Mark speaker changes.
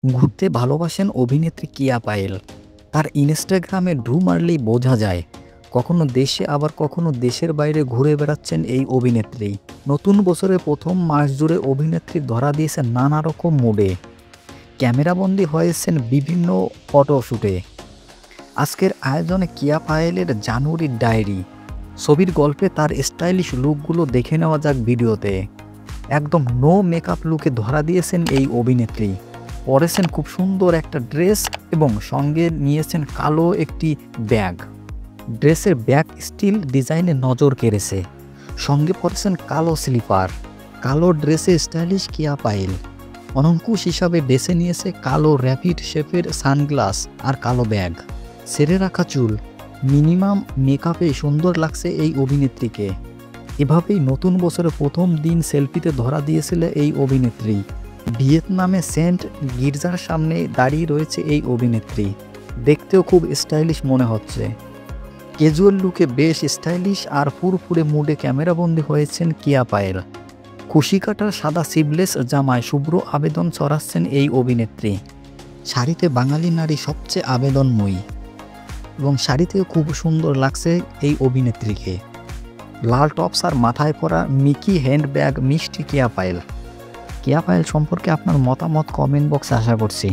Speaker 1: ঘুরতে ভালোবাসেন অভিনেত্রী কিয়া পায়েল। তার ইনস্টাগ্রামে ঢু মারলেই বোঝা যায়, কখনো দেশে আবার কখনো দেশের বাইরে ঘুরে বেড়াচ্ছেন এই অভিনেত্রী। নতুন বছরের প্রথম মাস জুড়ে অভিনেত্রী ধরা দিয়েছেন নানা রকম মুডে। ক্যামেরাবন্দী হয়েছেন বিভিন্ন ফটোশ্যুটে। আজকের আয়োজনে কিয়া পায়েলের জানুয়ারির ডায়েরি ছবির গল্পে তার স্টাইলিশ লুকগুলো দেখে নেওয়া যাক ভিডিওতে। একদম নো মেকআপ লুকে ধরা দিয়েছেন এই অভিনেত্রী। পরেছেন খুব সুন্দর একটা ড্রেস এবং সঙ্গে নিয়েছেন কালো একটি ব্যাগ। ড্রেসের ব্যাগ স্টিল ডিজাইনে নজর কেড়েছে। সঙ্গে পরেছেন কালো স্লিপার। কালো ড্রেসে স্টাইলিশ কিয়া পায়েল। অনঙ্কুশ হিসাবে বেছে নিয়েছে কালো র্যাপিড শেপের সানগ্লাস আর কালো ব্যাগ। ছেড়ে রাখা চুল, মিনিমাম মেকআপে সুন্দর লাগছে এই অভিনেত্রীকে। এভাবেই নতুন বছরের প্রথম দিন সেলফিতে ধরা দিয়েছিল এই অভিনেত্রী। ভিয়েতনামে সেন্ট গির্জার সামনে দাঁড়িয়ে রয়েছে এই অভিনেত্রী। দেখতেও খুব স্টাইলিশ মনে হচ্ছে। ক্যাজুয়াল লুকে বেশ স্টাইলিশ আর ফুরফুরে মুডে ক্যামেরাবন্দি হয়েছেন কিয়া পায়েল। খুশি কাটার সাদা সিভলেস জামায় শুভ্র আবেদন ছড়াচ্ছেন এই অভিনেত্রী। শাড়িতে বাঙালি নারী সবচেয়ে আবেদনময়ী এবং শাড়িতেও খুব সুন্দর লাগছে এই অভিনেত্রীকে। লাল টপস আর মাথায় পরা মিকি হ্যান্ডব্যাগ মিষ্টি কিয়া পায়েল। কিয়া পায়েল সম্পর্কে আপনার মতামত কমেন্ট বক্সে আশা করছি।